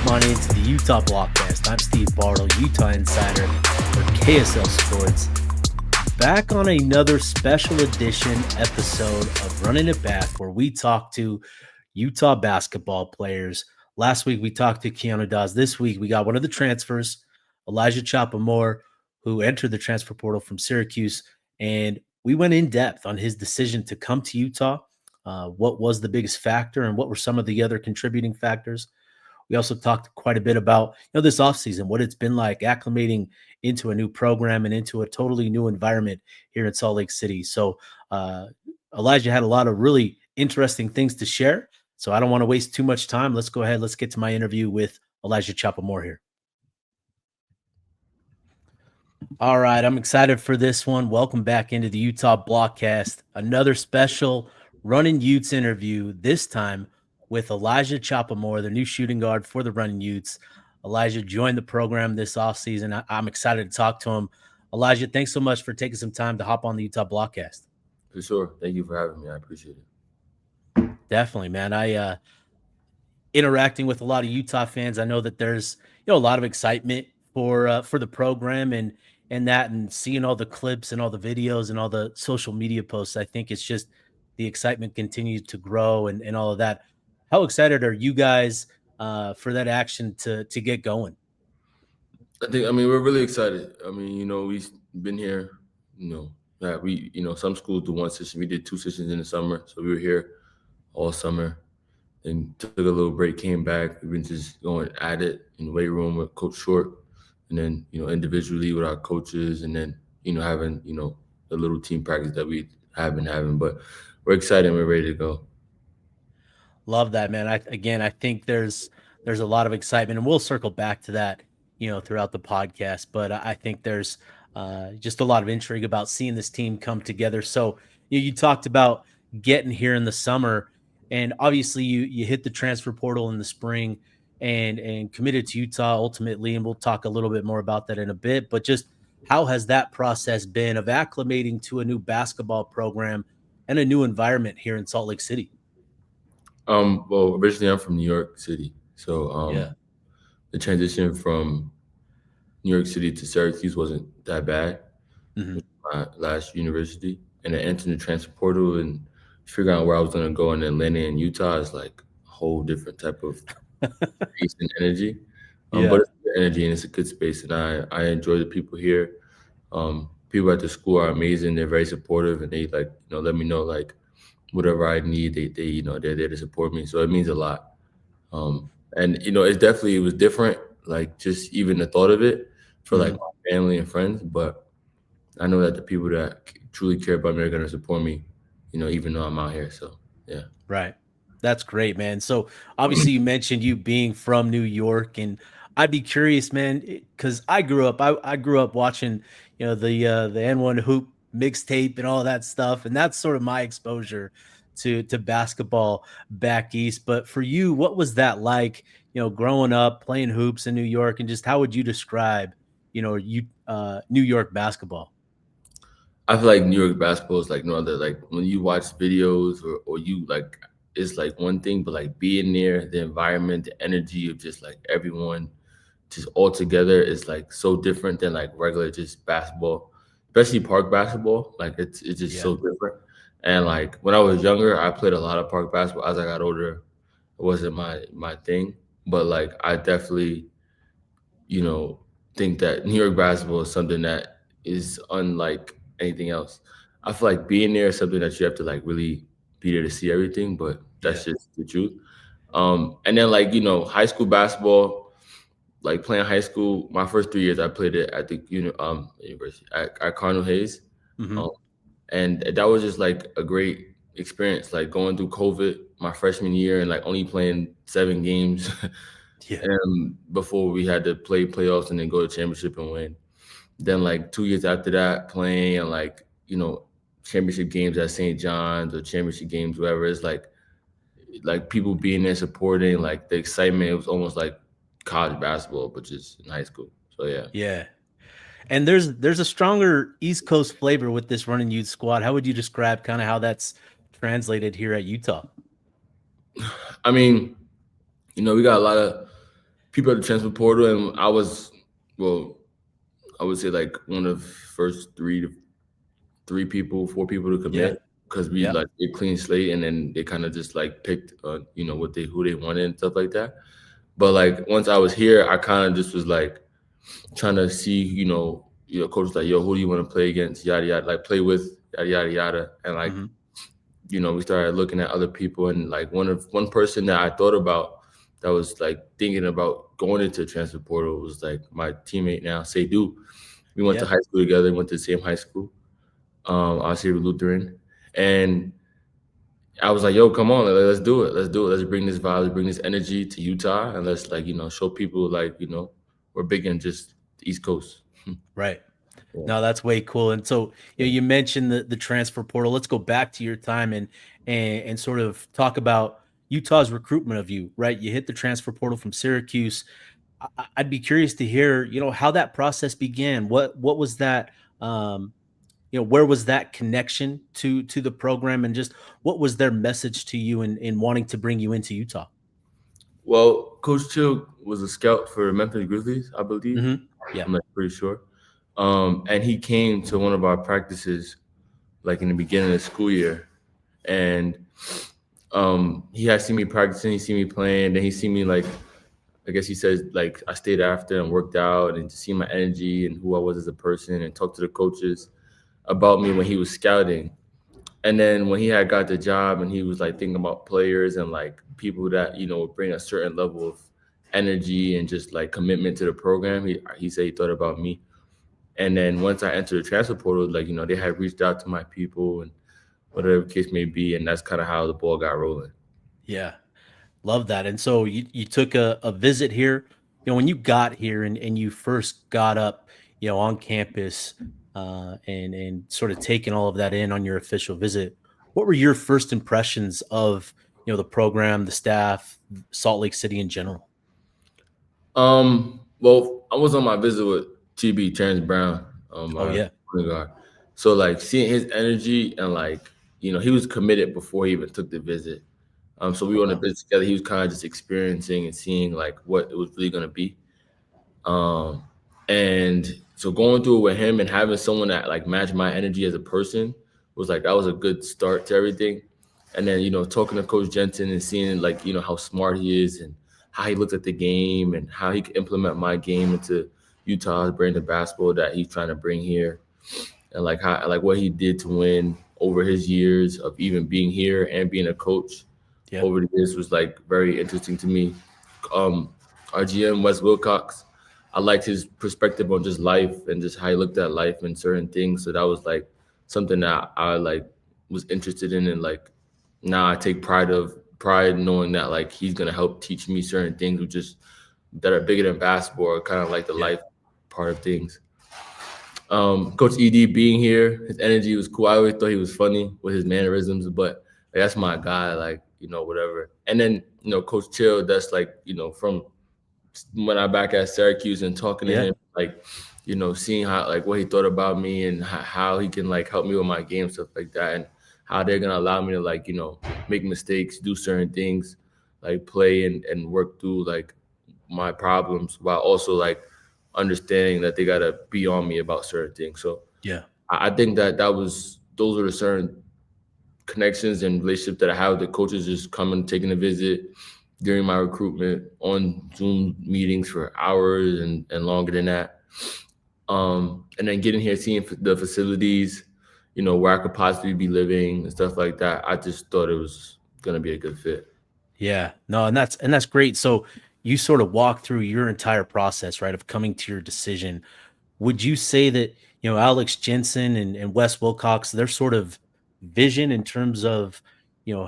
Welcome on into the Utah Blockcast. I'm Steve Bartle, Utah Insider for KSL Sports. Back on another special edition episode of Runnin It Back, where we talk to Utah basketball players. Last week we talked to Keanu Dawes. This week we got one of the transfers, Elijah Choppa, who entered the transfer portal from Syracuse, and we went in depth on his decision to come to Utah. What was the biggest factor, and what were some of the other contributing factors? We also talked quite a bit about this offseason, what it's been like acclimating into a new program and into a totally new environment here in Salt Lake City. So Elijah had a lot of really interesting things to share. So I don't want to waste too much time. Let's go ahead. Let's get to my interview with Elijah Choppa here. All right, I'm excited for this one. Welcome back into the Utah Blockcast. Another special Runnin' Utes interview, this time with Elijah Choppa, the new shooting guard for the Runnin' Utes. Elijah joined the program this offseason. I'm excited to talk to him. Elijah, thanks so much for taking some time to hop on the Utah Blockcast. For sure. Thank you for having me. I appreciate it. Definitely, man. I interacting with a lot of Utah fans. I know that there's a lot of excitement for the program and seeing all the clips and all the videos and all the social media posts. I think it's just the excitement continues to grow and all of that. How excited are you guys for that action to get going? We're really excited. We've been here, some schools do one session. We did 2 sessions in the summer. So we were here all summer and took a little break, came back. We've been just going at it in the weight room with Coach Short and then, individually with our coaches and then, having, the little team practice that we have been having. But we're excited and we're ready to go. Love that, man. I think there's a lot of excitement, and we'll circle back to that, throughout the podcast. But I think there's just a lot of intrigue about seeing this team come together. So you talked about getting here in the summer, and obviously you hit the transfer portal in the spring and committed to Utah ultimately, and we'll talk a little bit more about that in a bit. But just how has that process been of acclimating to a new basketball program and a new environment here in Salt Lake City? Well, originally I'm from New York City. So the transition from New York City to Syracuse wasn't that bad. Mm-hmm. My last university. And then entering the transfer portal and figuring out where I was going to go and then landing in Utah is like a whole different type of space and energy. But it's good energy and it's a good space. And I enjoy the people here. People at the school are amazing. They're very supportive and they let me know whatever I need, they're there to support me. So it means a lot. And it was different, just even the thought of it for my family and friends. But I know that the people that truly care about me are going to support me, even though I'm out here. So, yeah. Right. That's great, man. So obviously you mentioned you being from New York, and I'd be curious, man, because I grew up watching, the N1 Hoop mixtape and all that stuff. And that's sort of my exposure to basketball back east. But for you, what was that like, growing up playing hoops in New York, and just how would you describe, New York basketball? I feel like New York basketball is like no other. Like when you watch videos or you it's like one thing, but being there, the environment, the energy of just everyone just all together is so different than regular just basketball, especially park basketball. It's just so different. And when I was younger, I played a lot of park basketball. As I got older, it wasn't my thing. But I definitely, think that New York basketball is something that is unlike anything else. I feel like being there is something that you have to really be there to see everything, but that's just the truth. And then high school basketball, playing high school, my first 3 years I played it at the university at Cardinal Hayes. Mm-hmm. And that was just a great experience, going through COVID my freshman year and only playing 7 games and before we had to play playoffs and then go to championship and win. Then 2 years after that playing and championship games at St. John's or championship games, wherever, it's like people being there supporting, the excitement. It was almost like college basketball, but just in high school. So yeah. And there's a stronger East Coast flavor with this Runnin' Youth squad. How would you describe kind of how that's translated here at Utah? I mean, we got a lot of people at the transfer portal, and I was, well, I would say like one of the first three people, four people to Yeah. commit, because we Yeah. like a clean slate, and then they kind of just like picked, what they who they wanted and stuff like that. But like once I was here, I kind of just was like trying to see, coach was like, yo, who do you want to play against, yada yada, like play with, yada yada yada, and like Hmm. we started looking at other people, and like one person that I thought about that was like thinking about going into transfer portal was like my teammate now, Seydu. We went to Yeah. high school together, went to the same high school, obviously Lutheran, and I was like, yo, come on, let's do it. Let's do it. Let's bring this vibe, let's bring this energy to Utah, and let's like, show people like, we're big in just the East Coast. Right. Yeah. No, that's way cool. And so, you mentioned the transfer portal. Let's go back to your time and sort of talk about Utah's recruitment of you, right? You hit the transfer portal from Syracuse. I'd be curious to hear, how that process began. What was that where was that connection to the program, and just what was their message to you in wanting to bring you into Utah? Well, Coach Chill was a scout for Memphis Grizzlies, I believe. Hmm. Yeah. I'm like pretty sure. And he came to one of our practices like in the beginning of the school year, and he had seen me practicing, he seen me playing, then he seen me like, I guess he says like I stayed after and worked out and to see my energy and who I was as a person and talk to the coaches about me when he was scouting. And then when he had got the job and he was like thinking about players and like people that would bring a certain level of energy and just like commitment to the program, he said he thought about me. And then once I entered the transfer portal, like they had reached out to my people and whatever the case may be, and that's kind of how the ball got rolling. Yeah. Love that. And so you took a visit here. When you got here and you first got up, on campus, and sort of taking all of that in on your official visit, what were your first impressions of, the program, the staff, Salt Lake City in general? Well, I was on my visit with TB Terrence Brown, Oh my yeah. point guard. So like seeing his energy and like he was committed before he even took the visit. So we Oh were on the wow. visit together. He was kind of just experiencing and seeing like what it was really gonna be. Um, and so going through it with him and having someone that like matched my energy as a person was like that was a good start to everything. And then talking to Coach Jensen and seeing like how smart he is and how he looks at the game and how he can implement my game into Utah's brand of basketball that he's trying to bring here, and like how like what he did to win over his years of even being here and being a coach Yeah. over the years was like very interesting to me. Um, our GM Wes Wilcox, I liked his perspective on just life and just how he looked at life and certain things. So that was like something that I like was interested in, and like now I take pride knowing that like he's gonna help teach me certain things, which is that are bigger than basketball, kind of like the Yeah. life part of things. Coach Ed being here, his energy was cool. I always thought he was funny with his mannerisms, but like, that's my guy, like, whatever. And then, Coach Chill, that's like, from when I back at Syracuse and talking to Yeah. him, like, seeing how like what he thought about me and how he can like help me with my game, stuff like that, and how they're gonna allow me to like, make mistakes, do certain things, like play and work through like my problems while also like understanding that they gotta be on me about certain things. So Yeah. I think that those are the certain connections and relationships that I have with the coaches, just coming, taking a visit during my recruitment on Zoom meetings for hours and longer than that. And then getting here, seeing the facilities, where I could possibly be living and stuff like that. I just thought it was gonna be a good fit. Yeah. No, and that's great. So you sort of walk through your entire process, right, of coming to your decision. Would you say that, Alex Jensen and Wes Wilcox, their sort of vision in terms of,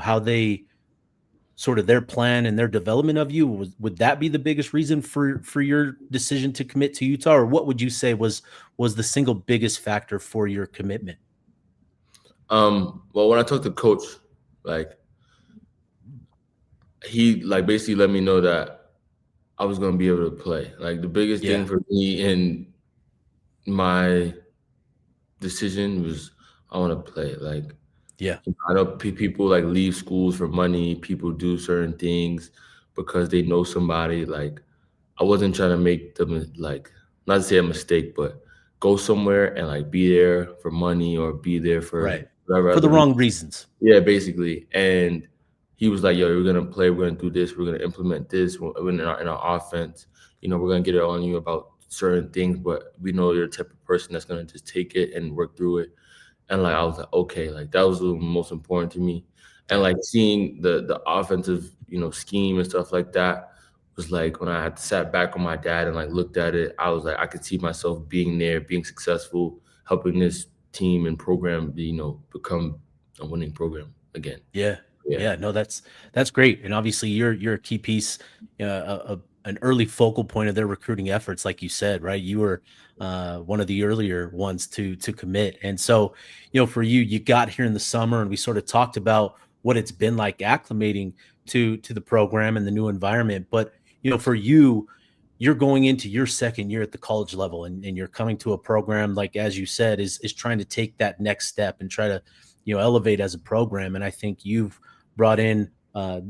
how they sort of their plan and their development of you, would that be the biggest reason for your decision to commit to Utah? Or what would you say was the single biggest factor for your commitment? Well, when I talked to coach, like he like basically let me know that I was gonna be able to play. Like the biggest thing Yeah. for me in my decision was I want to play. Like Yeah. I know people like leave schools for money. People do certain things because they know somebody. Like I wasn't trying to make them like, not to say a mistake, but go somewhere and like be there for money or be there for Right. whatever For other the reason. wrong reasons. Yeah, basically. And he was like, "Yo, we're gonna play. We're gonna do this. We're gonna implement this in our offense. We're gonna get it on you about certain things, but we know you're the type of person that's gonna just take it and work through it." And like I was like, okay, like that was the most important to me. And Yeah. like seeing the offensive, scheme and stuff like that was like when I had sat back with my dad and like looked at it, I was like, I could see myself being there, being successful, helping this team and program, become a winning program again. Yeah. Yeah. Yeah. No, that's great. And obviously you're a key piece, an early focal point of their recruiting efforts, like you said, right? You were one of the earlier ones to commit. And so, for you, you got here in the summer and we sort of talked about what it's been like acclimating to the program and the new environment. But, for you, you're going into your second year at the college level and you're coming to a program like, as you said, is trying to take that next step and try to, elevate as a program. And I think you've brought in a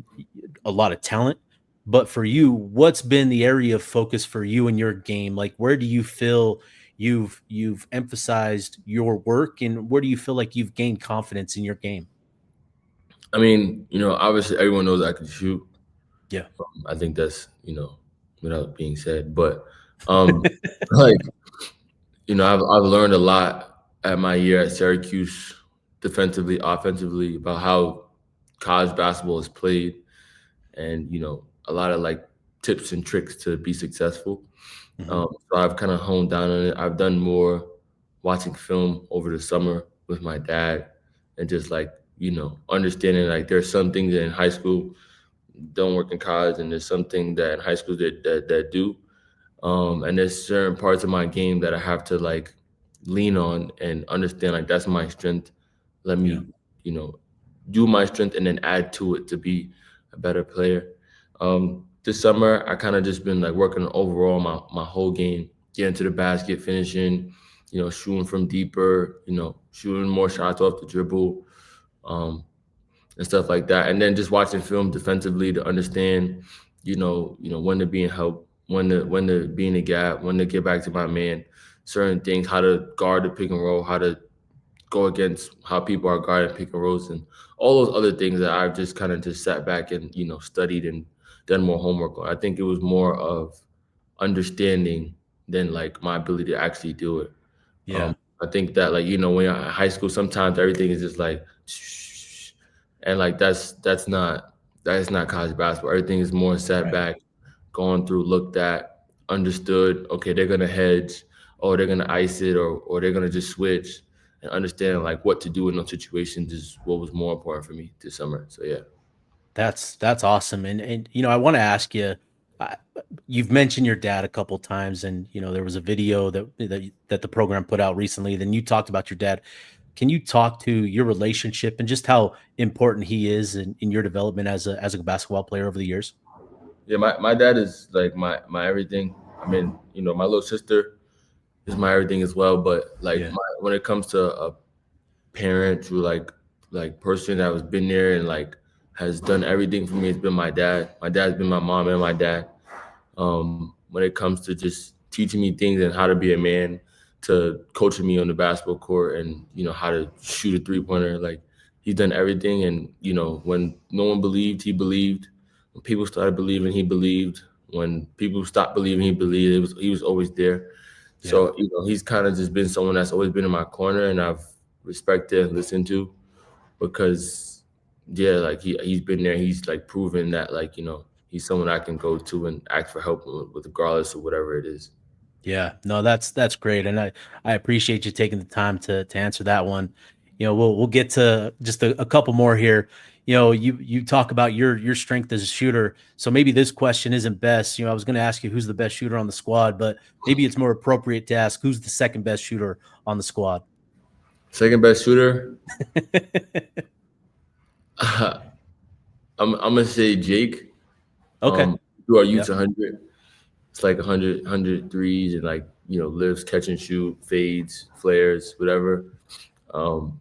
lot of talent. But for you, what's been the area of focus for you in your game? Like, where do you feel you've emphasized your work, and where do you feel like you've gained confidence in your game? I mean, obviously everyone knows I can shoot. Yeah. I think that's, without being said, but um like, I've learned a lot at my year at Syracuse, defensively, offensively, about how college basketball is played, and a lot of like tips and tricks to be successful. Hmm. So I've kind of honed down on it. I've done more watching film over the summer with my dad, and just like understanding like there's some things that in high school don't work in college, and there's something that in high school that do. And there's certain parts of my game that I have to like lean on and understand like that's my strength. Let Yeah. me, you know, do my strength and then add to it to be a better player. This summer I kind of just been like working on overall my whole game, getting to the basket, finishing, shooting from deeper, shooting more shots off the dribble, um, and stuff like that. And then just watching film defensively to understand, when to be in help, when to be in the gap, when to get back to my man, certain things, how to guard the pick and roll, how to go against how people are guarding pick and rolls, and all those other things that I've just kind of just sat back and studied and done more homework on. I think it was more of understanding than like my ability to actually do it. Yeah. I think that like when you're in high school, sometimes everything is just like, and like that's not college basketball. Everything is more sat Right. back, gone through, looked at, understood. Okay, they're gonna hedge, or they're gonna ice it, or they're gonna just switch, and understanding like what to do in those situations is what was more important for me this summer. So yeah. That's awesome. And I want to ask you, uh, you've mentioned your dad a couple times, and there was a video that the program put out recently. Then you talked about your dad. Can you talk to your relationship and just how important he is in your development as a basketball player over the years? Yeah, my dad is like my everything. I mean, my little sister is my everything as well. But like Yeah. when it comes to a parent who like person that has been there and like has done everything for me, it's been my dad. My dad's been my mom and my dad. When it comes to just teaching me things and how to be a man, to coaching me on the basketball court, and how to shoot a 3-pointer. Like he's done everything, and when no one believed, he believed. When people started believing, he believed. When people stopped believing, he believed. He was always there. Yeah. So he's kind of just been someone that's always been in my corner, and I've respected and listened to, because yeah, like he's been there. He's like proven that like he's someone I can go to and ask for help with regardless of whatever it is. Yeah, no, that's great, and I appreciate you taking the time to answer that one. We'll get to just a couple more here. You talk about your strength as a shooter, so maybe this question isn't best. I was going to ask you who's the best shooter on the squad, but maybe it's more appropriate to ask who's the second best shooter on the squad. Second best shooter, I'm gonna say Jake. Okay. Who are Yeah. youth 100. It's like 100 threes and like lives catch and shoot, fades, flares, whatever. Um,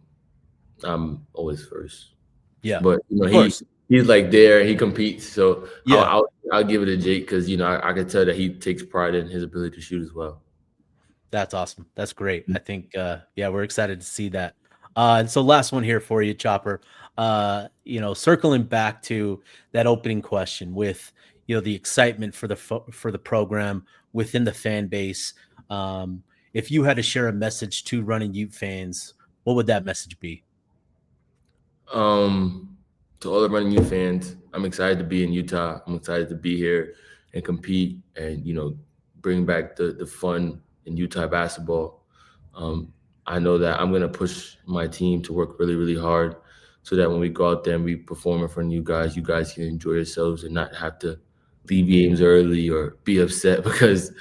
I'm always first, Yeah. but Of course. he's like there. He competes, so Yeah. I'll give it to Jake because I can tell that he takes pride in his ability to shoot as well. That's awesome. That's great. I think, yeah, we're excited to see that. And so last one here for you, Chopper. Circling back to that opening question with, the excitement for for the program within the fan base. Um, if you had to share a message to Running Ute fans, what would that message be? Um, to all the Running U fans, I'm excited to be in Utah. I'm excited to be here and compete and bring back the fun in Utah basketball. Um, I know that I'm gonna push my team to work really really hard, so that when we go out there and we perform in front of you guys can enjoy yourselves and not have to leave games early or be upset because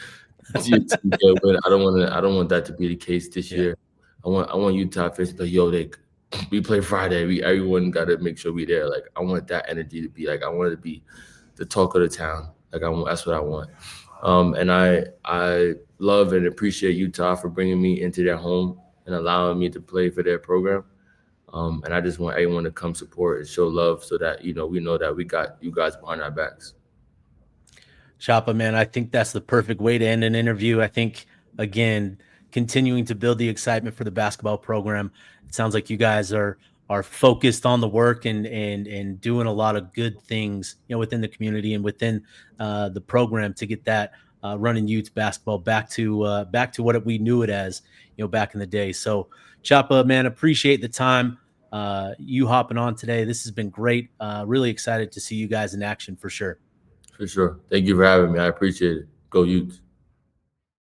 your team can't win. I don't want that to be the case this Yeah. year. I want Utah fans to be like, yo, we play Friday. Everyone got to make sure we there. Like I want that energy to be like I want it to be the talk of the town. That's what I want. And I love and appreciate Utah for bringing me into their home and allowing me to play for their program. And I just want everyone to come support and show love so that we know that we got you guys behind our backs. Choppa, man, I think that's the perfect way to end an interview. I think, again, continuing to build the excitement for the basketball program. It sounds like you guys are focused on the work and doing a lot of good things, within the community and within the program to get that running youth basketball back to what we knew it as, back in the day. So, Choppa, man, appreciate the time. You hopping on today. This has been great. Really excited to see you guys in action for sure. For sure. Thank you for having me. I appreciate it. Go Utes.